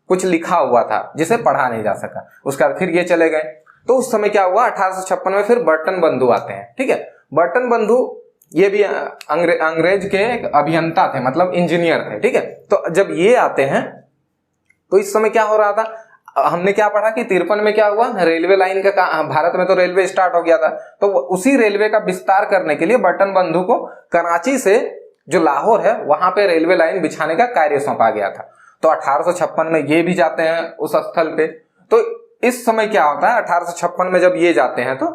कुछ लिखा हुआ था जिसे पढ़ा नहीं जा सका। उसके बाद फिर ये चले गए। तो उस समय क्या हुआ, 1856 में फिर बर्टन बंधु आते हैं। ठीक है, बर्टन बंधु ये भी अंग्रेज के एक अभियंता थे, मतलब इंजीनियर थे। ठीक है, तो जब ये आते हैं तो इस समय क्या हो रहा था, हमने क्या पढ़ा कि 53 में क्या हुआ, रेलवे लाइन का भारत में तो रेलवे स्टार्ट हो गया था, तो उसी रेलवे का विस्तार करने के लिए बर्टन बंधु को कराची से जो लाहौर है वहां पे रेलवे लाइन बिछाने का कार्य सौंपा गया था। तो 1856 में ये भी जाते हैं उस स्थल पे। तो इस समय क्या होता है, 1856 में जब ये जाते हैं तो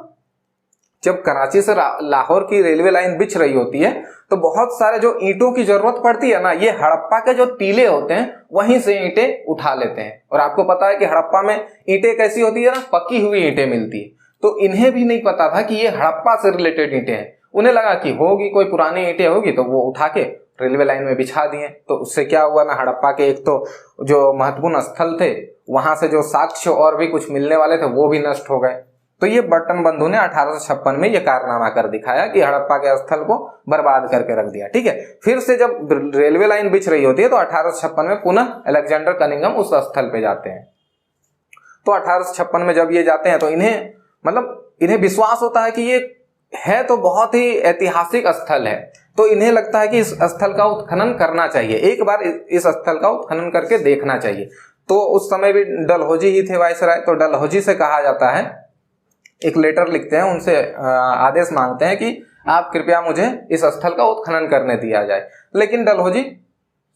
जब कराची से लाहौर की रेलवे लाइन बिछ रही होती है तो बहुत सारे जो ईंटों की जरूरत पड़ती है ना, ये हड़प्पा के जो टीले होते हैं वहीं से ईंटें उठा लेते हैं। और आपको पता है कि हड़प्पा में ईंटें कैसी होती है ना, पकी हुई ईंटें मिलती है। तो इन्हें भी नहीं पता था कि ये हड़प्पा से रिलेटेड ईंटें हैं, उन्हें लगा कि होगी कोई पुरानी ईंटें होगी, तो वो उठा के रेलवे लाइन में बिछा दिए। तो उससे क्या हुआ ना, हड़प्पा के एक तो जो महत्वपूर्ण स्थल थे वहां से जो साक्ष्य और भी कुछ मिलने वाले थे वो भी नष्ट हो गए। तो ये बर्टन बंधु ने 1856 में ये कारनामा कर दिखाया कि हड़प्पा के स्थल को बर्बाद करके रख दिया। ठीक है, फिर से जब रेलवे लाइन बिछ रही होती है तो 1856 में पुनः अलेक्जेंडर कनिंघम उस स्थल पे जाते हैं। तो 1856 में जब ये जाते हैं तो इन्हें विश्वास होता है कि ये है तो बहुत ही ऐतिहासिक स्थल है, तो इन्हें लगता है कि इस स्थल का उत्खनन करना चाहिए, एक बार इस स्थल का उत्खनन करके देखना चाहिए। तो उस समय भी डलहौजी ही थे वायसराय, तो डलहौजी से कहा जाता है, एक लेटर लिखते हैं, उनसे आदेश मांगते हैं कि आप कृपया मुझे इस स्थल का उत्खनन करने दिया जाए। लेकिन डलहौजी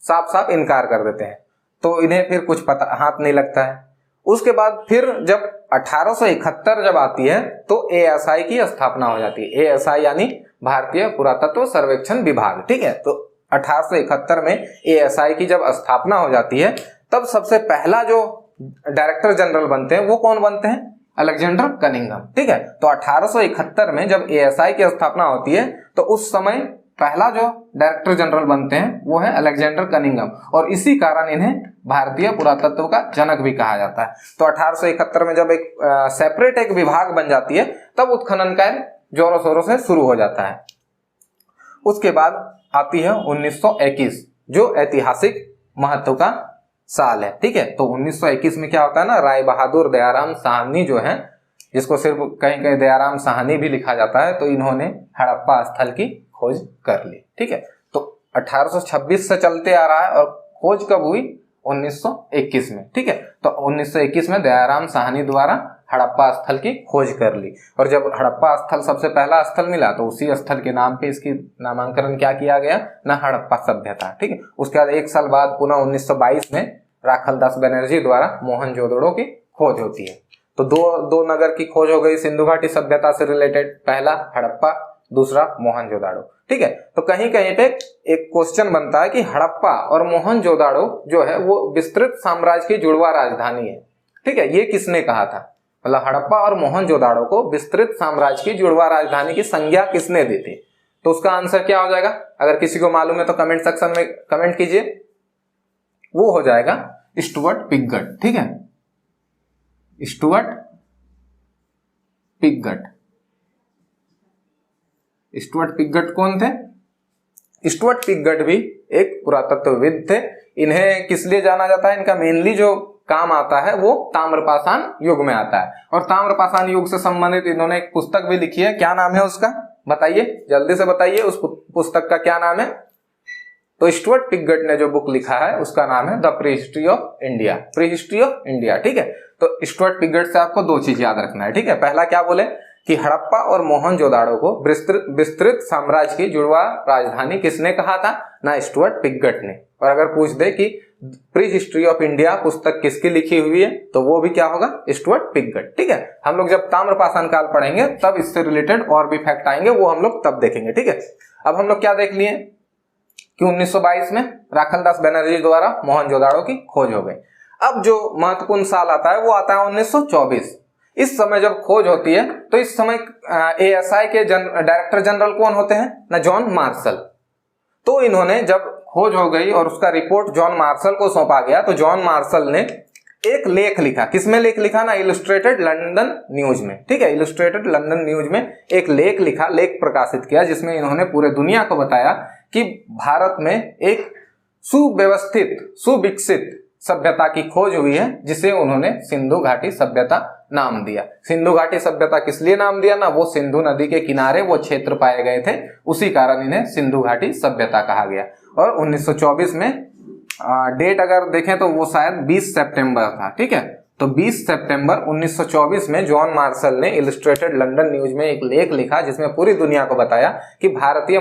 साफ साफ इनकार कर देते हैं, तो इन्हें फिर कुछ पता हाथ नहीं लगता है। उसके बाद फिर जब 1871 जब आती है तो ASI की स्थापना हो जाती है। ASI यानी भारतीय पुरातत्व सर्वेक्षण विभाग। ठीक है, तो 1871 में ASI की जब स्थापना हो जाती है तब सबसे पहला जो डायरेक्टर जनरल बनते हैं वो कौन बनते हैं, अलेक्जेंडर कनिंघम। ठीक है, तो 1871 में जब ASI की स्थापना होती है तो उस समय पहला जो डायरेक्टर जनरल बनते हैं वो है अलेक्जेंडर कनिंघम, और इसी कारण इन्हें भारतीय पुरातत्व का जनक भी कहा जाता है। तो 1871 में जब एक सेपरेट एक विभाग बन जाती है तब उत्खनन कार्य जोरों शोरों से शुरू हो जाता है। उसके बाद आती है 1921 जो ऐतिहासिक महत्व का साल है। ठीक है, तो 1921 में क्या होता है ना, राय बहादुर दयाराम साहनी जो है, जिसको सिर्फ कहीं कहीं दयाराम साहनी भी लिखा जाता है, तो इन्होंने हड़प्पा स्थल की खोज कर ली। ठीक है, तो 1826 से चलते आ रहा है और खोज कब हुई, 1921 में। ठीक है, तो 1921 में दयाराम साहनी द्वारा हड़प्पा स्थल की खोज कर ली, और जब हड़प्पा स्थल सबसे पहला स्थल मिला तो उसी स्थल के नाम पे इसकी नामांकन क्या किया गया ना, हड़प्पा सभ्यता। ठीक है, उसके बाद एक साल बाद पुनः 1922 में राखलदास बनर्जी द्वारा मोहनजोदड़ो की खोज होती है। तो दो नगर की खोज हो गई सिंधु घाटी सभ्यता से रिलेटेड, पहला हड़प्पा, दूसरा मोहनजोदड़ो। ठीक है, तो कहीं कहीं पे एक क्वेश्चन बनता है कि हड़प्पा और मोहनजोदड़ो जो है वो विस्तृत साम्राज्य की जुड़वा राजधानी है। ठीक है, ये किसने कहा था, मतलब हड़प्पा और मोहनजोदड़ो को विस्तृत साम्राज्य की जुड़वा राजधानी की संज्ञा किसने दी थी। तो उसका आंसर क्या हो जाएगा, अगर किसी को मालूम है तो कमेंट सेक्शन में कमेंट कीजिए, वो हो जाएगा स्टुअर्ट पिगट। ठीक है, स्टुअर्ट पिगट। स्टुअर्ट पिगट कौन थे, स्टुअर्ट पिगट भी एक पुरातत्वविद थे। इन्हें किस लिए जाना जाता है, इनका मेनली जो काम आता है वो ताम्रपाषाण युग में आता है, और ताम्रपाषाण युग से संबंधित इन्होंने एक पुस्तक भी लिखी है। क्या नाम है उसका, बताइए जल्दी से बताइए, उस पुस्तक का क्या नाम है। तो स्टुअर्ट पिगट ने जो बुक लिखा है उसका नाम है the pre history of India, pre history of India. ठीक है, तो स्टुअर्ट पिगट से आपको दो चीज याद रखना है। ठीक है, पहला क्या बोले कि हड़प्पा और मोहनजोदड़ो को विस्तृत साम्राज्य की जुड़वा राजधानी किसने कहा था ना, स्टुअर्ट पिगट ने। और अगर पूछ दे कि प्री हिस्ट्री ऑफ इंडिया पुस्तक किसकी लिखी हुई है तो वो भी क्या होगा, स्टुअर्ट पिगट। ठीक है, हम लोग जब ताम्रपाषाण काल पढ़ेंगे तब इससे रिलेटेड और भी फैक्ट आएंगे, वो हम लोग तब देखेंगे। ठीक है, अब हम लोग क्या देख लिए कि 1922 में राखलदास बनर्जी द्वारा मोहनजोदड़ो की खोज हो गई। अब जो महत्वपूर्ण साल आता है वो आता है 1924। इस समय जब खोज होती है तो इस समय ASI के डायरेक्टर जनरल कौन होते हैं ना, जॉन मार्शल। तो इन्होंने जब खोज हो गई और उसका रिपोर्ट जॉन मार्शल को सौंपा गया तो जॉन मार्शल ने एक लेख लिखा, किसमें लेख लिखा ना, इलस्ट्रेटेड लंदन न्यूज में। ठीक है, इलस्ट्रेटेड लंदन न्यूज में एक लेख लिखा, लेख प्रकाशित किया, जिसमें इन्होंने पूरे दुनिया को बताया कि भारत में एक सुव्यवस्थित सुविकसित सभ्यता की खोज हुई है, जिसे उन्होंने सिंधु घाटी सभ्यता नाम दिया। सिंधु घाटी सभ्यता किस लिए नाम दिया ना, वो सिंधु नदी के किनारे वो क्षेत्र पाए गए थे, उसी कारण इन्हें सिंधु घाटी सभ्यता कहा गया। और 1924 में डेट अगर देखें तो वो शायद 20 सितंबर था, ठीक है। तो 20 सितंबर 1924 में जॉन मार्शल ने इलस्ट्रेटेड लंदन न्यूज में एक लेख लिखा, जिसमें पूरी दुनिया को बताया कि भारतीय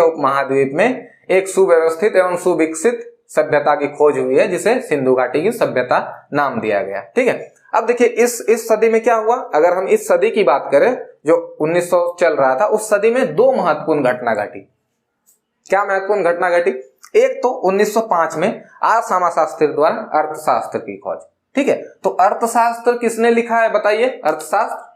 उपमहाद्वीप में एक सुव्यवस्थित एवं सुविकसित सभ्यता की खोज हुई है, जिसे सिंधु घाटी की सभ्यता नाम दिया गया, ठीक है। अब देखिए इस सदी में क्या हुआ, अगर हम इस सदी की बात करें जो 1900 चल रहा था, उस सदी में दो महत्वपूर्ण घटना घटी। क्या महत्वपूर्ण घटना घटी? एक तो 1905 में आर समाशास्त्री द्वारा अर्थशास्त्र की खोज, ठीक है। तो अर्थशास्त्र किसने लिखा है बताइए? अर्थशास्त्र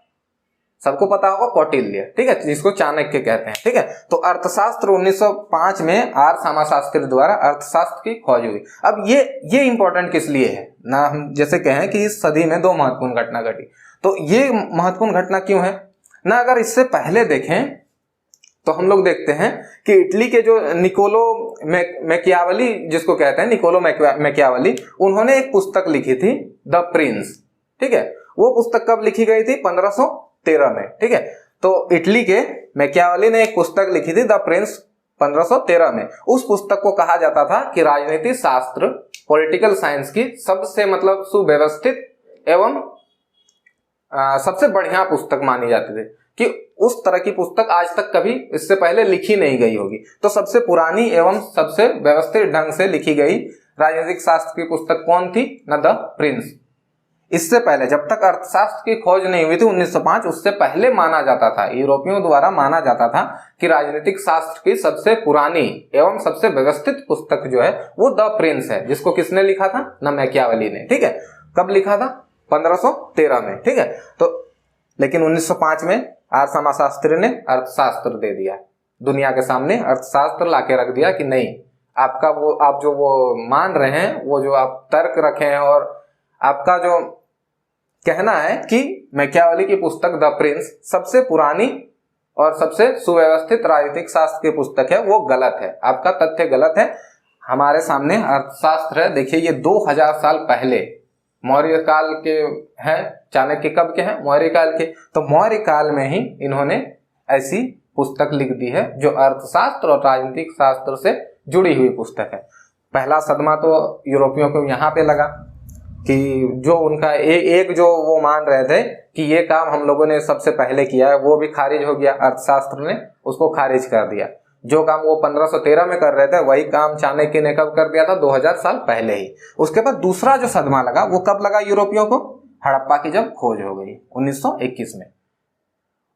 सबको पता होगा, कौटिल्य, ठीक है, जिसको चाणक्य कहते हैं, ठीक है। तो अर्थशास्त्र 1905 में आर समाशास्त्री द्वारा अर्थशास्त्र की खोज हुई। अब ये इंपॉर्टेंट किस लिए है ना, हम जैसे कहें कि इस सदी में दो महत्वपूर्ण घटना घटी, तो ये महत्वपूर्ण घटना क्यों है ना, अगर इससे पहले देखें तो हम लोग देखते हैं कि इटली के जो निकोलो मैकियावली जिसको कहते हैं, निकोलो मैकियावली, उन्होंने एक पुस्तक लिखी थी द प्रिंस, ठीक है। वो पुस्तक कब लिखी गई थी? 1513 में, ठीक है। तो इटली के मैकियावली ने एक पुस्तक लिखी थी द प्रिंस 1513 में। उस पुस्तक को कहा जाता था कि राजनीति शास्त्र, पॉलिटिकल साइंस की सबसे मतलब सुव्यवस्थित एवं सबसे बढ़िया पुस्तक मानी जाती थी, कि उस तरह की पुस्तक आज तक कभी इससे पहले लिखी नहीं गई होगी। तो सबसे पुरानी एवं सबसे व्यवस्थित ढंग से लिखी गई राजनीतिक शास्त्र की पुस्तक कौन थी? न द प्रिंस। इससे पहले जब तक अर्थशास्त्र की खोज नहीं हुई थी 1905, उससे पहले माना जाता था, यूरोपियों द्वारा माना जाता था कि राजनीतिक शास्त्र की सबसे पुरानी एवं सबसे व्यवस्थित पुस्तक जो है वो द प्रिंस है, जिसको किसने लिखा था? न मैकियावली ने, ठीक है। कब लिखा था? 1513 में, ठीक है। तो लेकिन 1905 में आर समाशास्त्री ने अर्थशास्त्र दे दिया दुनिया के सामने, अर्थशास्त्र लाके रख दिया कि नहीं, आपका वो आप जो वो मान रहे हैं, वो जो आप तर्क रखे हैं और आपका जो कहना है कि मैकियावली की पुस्तक द प्रिंस सबसे पुरानी और सबसे सुव्यवस्थित राजनीतिक शास्त्र की पुस्तक है, वो गलत है, आपका तथ्य गलत है। हमारे सामने अर्थशास्त्र है, देखिए ये 2000 साल पहले मौर्य काल के हैं, चाणक्य कब के हैं? मौर्य काल के। तो मौर्य काल में ही इन्होंने ऐसी पुस्तक लिख दी है जो अर्थशास्त्र और राजनीतिक शास्त्र से जुड़ी हुई पुस्तक है। पहला सदमा तो यूरोपियों को यहाँ पे लगा कि जो उनका एक जो वो मान रहे थे कि ये काम हम लोगों ने सबसे पहले किया है, वो भी खारिज हो गया, अर्थशास्त्र ने उसको खारिज कर दिया। जो काम वो 1513 में कर रहे थे वही काम चाणक्य ने कब कर दिया था? 2000 साल पहले ही। उसके बाद दूसरा जो सदमा लगा वो कब लगा यूरोपियों को? हड़प्पा की जब खोज हो गई 1921 में।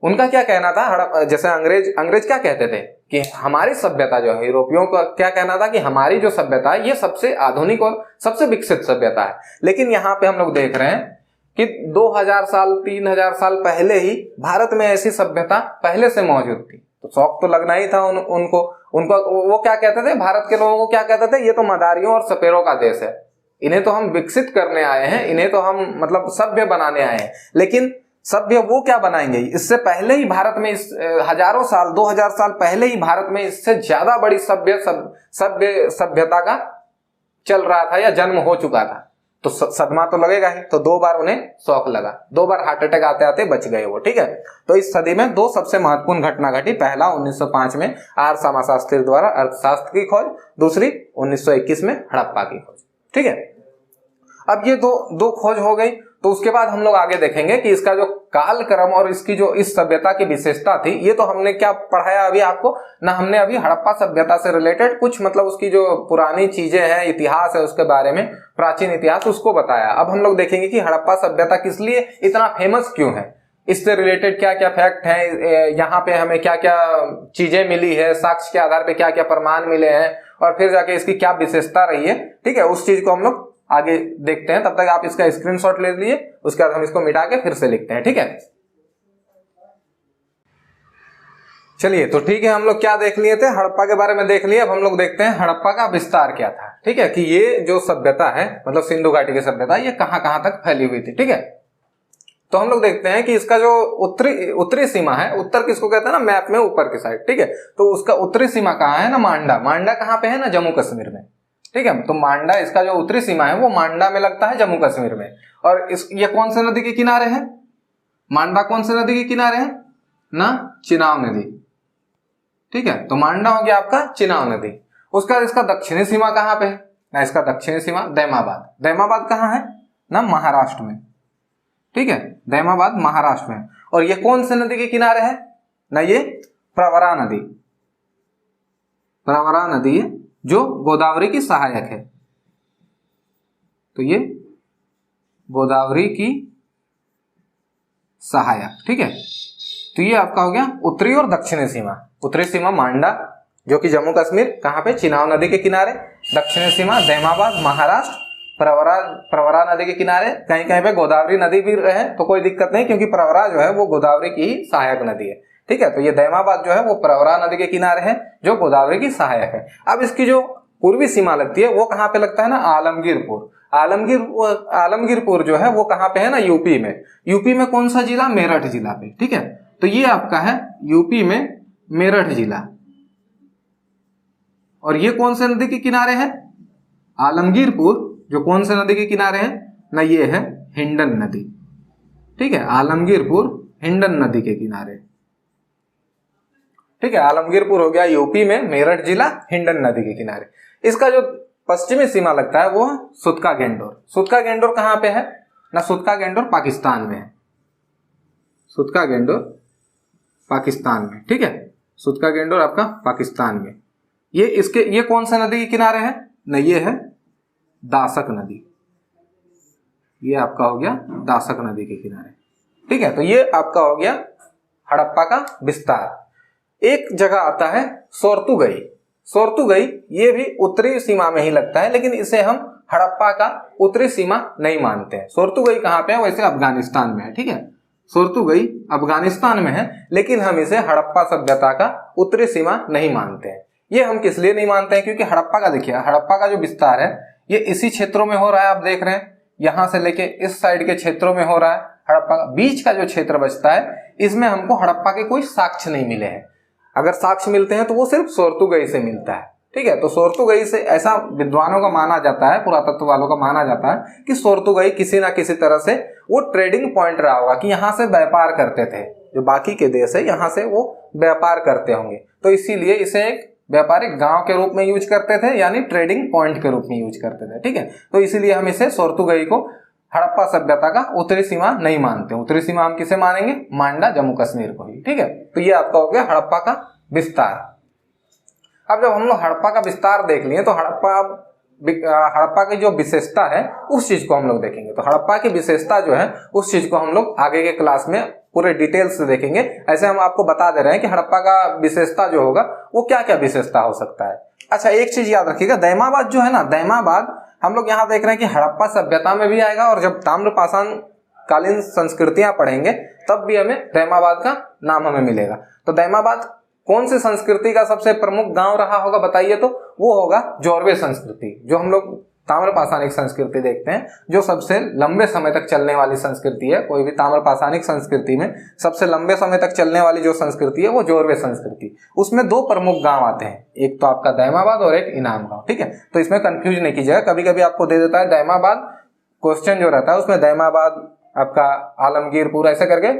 उनका क्या कहना था? हड़प्पा जैसे अंग्रेज क्या कहते थे कि हमारी सभ्यता जो है, यूरोपियों का क्या कहना था कि हमारी जो सभ्यता है ये सबसे आधुनिक और सबसे विकसित सभ्यता है। लेकिन यहाँ पे हम लोग देख रहे हैं कि 2000 साल 3000 साल पहले ही भारत में ऐसी सभ्यता पहले से मौजूद थी। तो शौक तो लगना ही था उनको। वो क्या कहते थे? भारत के लोगों को क्या कहते थे? ये तो मदारियों और सपेरों का देश है, इन्हें तो हम विकसित करने आए हैं, इन्हें तो हम मतलब सभ्य बनाने आए हैं। लेकिन सभ्य वो क्या बनाएंगे? इससे पहले ही भारत में इस हजारों साल 2000 साल पहले ही भारत में इससे ज्यादा बड़ी सभ्यता का चल रहा था या जन्म हो चुका था। तो सदमा तो लगेगा ही। तो 2 बार उन्हें शौक लगा, 2 बार हार्ट अटैक आते आते बच गए वो, ठीक है। तो इस सदी में 2 सबसे महत्वपूर्ण घटना घटी। पहला 1905 में आर समाशास्त्री द्वारा अर्थशास्त्र की खोज, दूसरी 1921 में हड़प्पा की खोज, ठीक है। अब ये दो खोज हो गई। तो उसके बाद हम लोग आगे देखेंगे कि इसका जो कालक्रम और इसकी जो इस सभ्यता की विशेषता थी, ये तो हमने क्या पढ़ाया अभी आपको ना, हमने अभी हड़प्पा सभ्यता से रिलेटेड कुछ मतलब उसकी जो पुरानी चीजें हैं, इतिहास है उसके बारे में, प्राचीन इतिहास उसको बताया। अब हम लोग देखेंगे कि हड़प्पा सभ्यता किस लिए इतना फेमस क्यों है, इससे रिलेटेड क्या क्या फैक्ट है, यहाँ पे हमें क्या क्या चीजें मिली है, साक्ष्य के आधार पर क्या क्या प्रमाण मिले हैं, और फिर जाके इसकी क्या विशेषता रही है, ठीक है। उस चीज को हम लोग आगे देखते हैं। तब तक आप इसका स्क्रीनशॉट ले लीजिए, उसके बाद हम इसको मिटा के फिर से लिखते हैं, ठीक है। चलिए, तो ठीक है, हम लोग क्या देख लिए थे? हड़प्पा के बारे में देख लिए। अब हम लोग देखते हैं हड़प्पा का विस्तार क्या था, ठीक है, कि ये जो सभ्यता है मतलब सिंधु घाटी की सभ्यता, ये कहां कहां तक फैली हुई थी, ठीक है। तो हम लोग देखते हैं कि इसका जो उत्तरी सीमा है, उत्तर किसको कहते हैं ना मैप में ऊपर की साइड, ठीक है। तो उसका उत्तरी सीमा कहाँ है ना? मांडा कहाँ पे है ना? जम्मू कश्मीर में। ठीक है। तो मांडा इसका जो उत्तरी सीमा है वो मांडा में लगता है, जम्मू कश्मीर में। और ये कौन से नदी के किनारे है? मांडा कौन से नदी के किनारे है ना? चिनाब नदी। ठीक है, तो मांडा हो गया आपका चिनाब नदी। उसका इसका दक्षिणी सीमा कहां पे है ना? इसका दक्षिणी सीमा दैमाबाद। दैमाबाद कहां है ना? महाराष्ट्र में। ठीक है, दैमाबाद महाराष्ट्र में। और ये कौन से नदी के किनारे है ना? ये प्रवरा नदी। प्रवरा नदी है जो गोदावरी की सहायक है। तो ये गोदावरी की सहायक। ठीक है, तो ये आपका हो गया उत्तरी और दक्षिणी सीमा। उत्तरी सीमा मांडा जो कि जम्मू कश्मीर, कहां पे? चिनाब नदी के किनारे। दक्षिणी सीमा दैमाबाद महाराष्ट्र, प्रवरा नदी के किनारे। कहीं कहीं पे गोदावरी नदी भी है तो कोई दिक्कत नहीं, क्योंकि प्रवरा जो है वो गोदावरी की ही सहायक नदी है। ठीक है, तो ये दैमाबाद जो है वो प्रवरा नदी के किनारे है जो गोदावरी की सहायक है। अब इसकी जो पूर्वी सीमा लगती है वो कहां पे लगता है ना? आलमगीरपुर। आलमगीरपुर जो है वो कहां पे है ना? यूपी में। यूपी में कौन सा जिला? मेरठ जिला पे। ठीक है, तो ये आपका है यूपी में मेरठ जिला। और ये कौन से नदी के किनारे है? आलमगीरपुर जो कौन से नदी के किनारे है ना? ये है हिंडन नदी। ठीक है, आलमगीरपुर हिंडन नदी के किनारे। ठीक है, आलमगीरपुर हो गया यूपी में, मेरठ जिला, हिंडन नदी के किनारे। इसका जो पश्चिमी सीमा लगता है वो सुतका गेंडोर। सुतका गेंडोर कहां पे है ना? सुतका गेंडोर पाकिस्तान में है। सुतका गेंडोर पाकिस्तान में। ठीक है, सुतका गेंडोर आपका पाकिस्तान में। ये कौन सा नदी के किनारे है ना? ये है दासक नदी। ये आपका हो गया दासक नदी के किनारे। ठीक है, तो ये आपका हो गया हड़प्पा का विस्तार। एक जगह आता है सोर्तुगई। सोर्तुगई ये भी उत्तरी सीमा में ही लगता है, लेकिन इसे हम हड़प्पा का उत्तरी सीमा नहीं मानते हैं। सोर्तुगई कहां पे है? वैसे अफगानिस्तान में है। ठीक है, सोर्तुगई अफगानिस्तान में है, लेकिन हम इसे हड़प्पा सभ्यता का उत्तरी सीमा नहीं मानते हैं। ये हम किस लिए नहीं मानते हैं? क्योंकि हड़प्पा का देखिए, हड़प्पा का जो विस्तार है ये इसी क्षेत्रों में हो रहा है। आप देख रहे हैं यहां से लेके इस साइड के क्षेत्रों में हो रहा है। हड़प्पा का बीच का जो क्षेत्र बचता है इसमें हमको हड़प्पा के कोई साक्ष्य नहीं मिले हैं। अगर साक्ष्य मिलते हैं तो वो सिर्फ सोर्तुगई से मिलता है। ठीक है, तो सोर्तुगई से ऐसा विद्वानों का माना जाता है, पुरातत्व वालों का माना जाता है कि सोर्तुगई किसी ना किसी तरह से वो ट्रेडिंग पॉइंट रहा होगा, कि यहाँ से व्यापार करते थे जो बाकी के देश है, यहाँ से वो व्यापार करते होंगे। तो इसीलिए इसे एक व्यापारिक गांव के रूप में यूज करते थे, यानी ट्रेडिंग पॉइंट के रूप में यूज करते थे। ठीक है, तो इसीलिए हम इसे सोर्तुगई को हड़प्पा सभ्यता का उत्तरी सीमा नहीं मानते। उत्तरी सीमा हम किसे मानेंगे? मांडा जम्मू कश्मीर को ही। ठीक है, तो ये आपका हो गया हड़प्पा का विस्तार। अब जब हम लोग हड़प्पा का विस्तार देख लिए तो हड़प्पा की जो विशेषता है उस चीज को हम लोग देखेंगे। तो हड़प्पा की विशेषता जो है उस चीज को हम लोग आगे के क्लास में पूरे डिटेल से देखेंगे। ऐसे हम आपको बता दे रहे हैं कि हड़प्पा का विशेषता जो होगा वो क्या क्या विशेषता हो सकता है। अच्छा, एक चीज याद रखिएगा, दैमाबाद जो है ना, दैमाबाद हम लोग यहाँ देख रहे हैं कि हड़प्पा सभ्यता में भी आएगा, और जब ताम्रपाषाण कालीन संस्कृतियां पढ़ेंगे तब भी हमें दैमाबाद का नाम हमें मिलेगा। तो दैमाबाद कौन सी संस्कृति का सबसे प्रमुख गांव रहा होगा बताइए? तो वो होगा जोरवे संस्कृति। जो हम लोग ताम्रपाषाणिक संस्कृति देखते हैं, जो सबसे लंबे समय तक चलने वाली संस्कृति है, कोई भी ताम्रपाषाणिक संस्कृति में सबसे लंबे समय तक चलने वाली जो संस्कृति है वो जोरवे संस्कृति। उसमें दो प्रमुख गांव आते हैं, एक तो आपका दैमाबाद और एक इनाम गांव। ठीक है, तो इसमें कंफ्यूज नहीं कीजिएगा, कभी कभी आपको दे देता है दैमाबाद, क्वेश्चन जो रहता है उसमें दैमाबाद आपका आलमगीरपुर ऐसे करके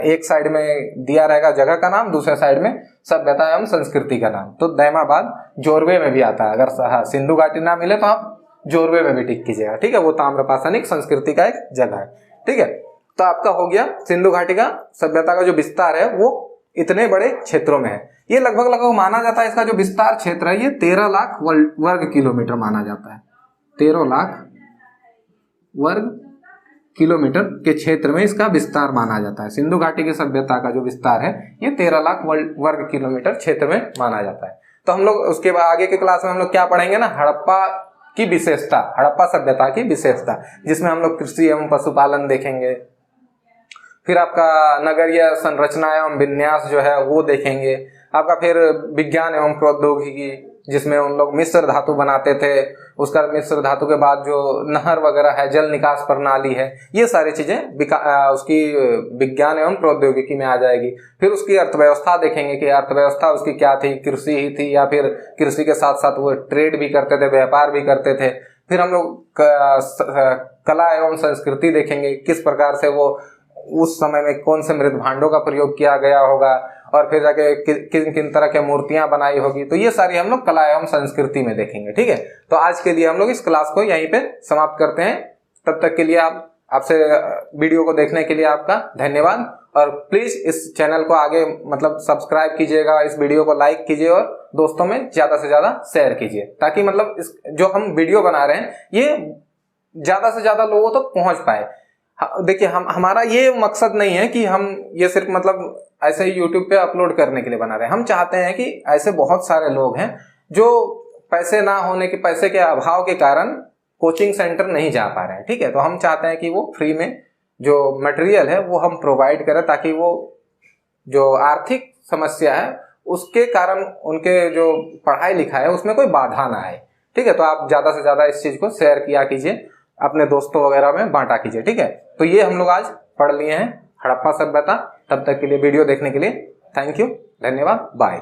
एक साइड में दिया रहेगा जगह का नाम, दूसरे साइड में सभ्यता एवं संस्कृति का नाम। तो दैमाबाद जोरवे में भी आता है। अगर सिंधु घाटी ना मिले तो आप जोरवे में भी टिक कीजिएगा। ठीक है, वो ताम्रपाषाणिक संस्कृति का एक जगह है। ठीक है, तो आपका हो गया सिंधु घाटी का सभ्यता का जो विस्तार है वो इतने बड़े क्षेत्रों में है। ये लगभग माना जाता है, इसका जो विस्तार क्षेत्र है ये 13 लाख वर्ग किलोमीटर माना जाता है। 13 लाख वर्ग किलोमीटर के क्षेत्र में इसका विस्तार माना जाता है। सिंधु घाटी की सभ्यता का जो विस्तार है ये 13 लाख वर्ग किलोमीटर क्षेत्र में माना जाता है। तो हम लोग उसके बाद आगे के क्लास में हम लोग क्या पढ़ेंगे ना, हड़प्पा की विशेषता, हड़प्पा सभ्यता की विशेषता, जिसमें हम लोग कृषि एवं पशुपालन देखेंगे, फिर आपका नगरीय संरचना एवं विन्यास जो है वो देखेंगे, आपका फिर विज्ञान एवं प्रौद्योगिकी, जिसमें उन लोग मिश्र धातु बनाते थे। उसका मिश्र धातु के बाद जो नहर वगैरह है, जल निकास प्रणाली है, ये सारी चीजें उसकी विज्ञान एवं प्रौद्योगिकी में आ जाएगी। फिर उसकी अर्थव्यवस्था देखेंगे कि अर्थव्यवस्था उसकी क्या थी, कृषि ही थी या फिर कृषि के साथ साथ वो ट्रेड भी करते थे, व्यापार भी करते थे। फिर हम लोग कला एवं संस्कृति देखेंगे, किस प्रकार से वो उस समय में कौन से मृत भांडों का प्रयोग किया गया होगा और फिर जाके किन किन तरह के मूर्तियां बनाई होगी। तो ये सारी हम लोग कला एवं संस्कृति में देखेंगे। ठीक है, तो आज के लिए हम लोग इस क्लास को यहीं पे समाप्त करते हैं। तब तक के लिए आपसे वीडियो को देखने के लिए आपका धन्यवाद। और प्लीज इस चैनल को आगे मतलब सब्सक्राइब कीजिएगा, इस वीडियो को लाइक कीजिए और दोस्तों में ज्यादा से ज्यादा शेयर कीजिए, ताकि मतलब इस जो हम वीडियो बना रहे हैं ये ज्यादा से ज्यादा लोगों तक पहुंच पाए। देखिए, हमारा ये मकसद नहीं है कि हम ये सिर्फ मतलब ऐसे ही यूट्यूब पे अपलोड करने के लिए बना रहे हैं। हम चाहते हैं कि ऐसे बहुत सारे लोग हैं जो पैसे के अभाव के कारण कोचिंग सेंटर नहीं जा पा रहे हैं। ठीक है, तो हम चाहते हैं कि वो फ्री में जो मटेरियल है वो हम प्रोवाइड करें, ताकि वो जो आर्थिक समस्या है उसके कारण उनके जो पढ़ाई लिखाई है उसमें कोई बाधा ना आए। ठीक है, तो आप ज्यादा से ज्यादा इस चीज को शेयर किया कीजिए, अपने दोस्तों वगैरह में बांटा कीजिए। ठीक है, तो ये हम लोग आज पढ़ लिए हैं हड़प्पा सभ्यता। तब तक के लिए वीडियो देखने के लिए थैंक यू, धन्यवाद, बाय।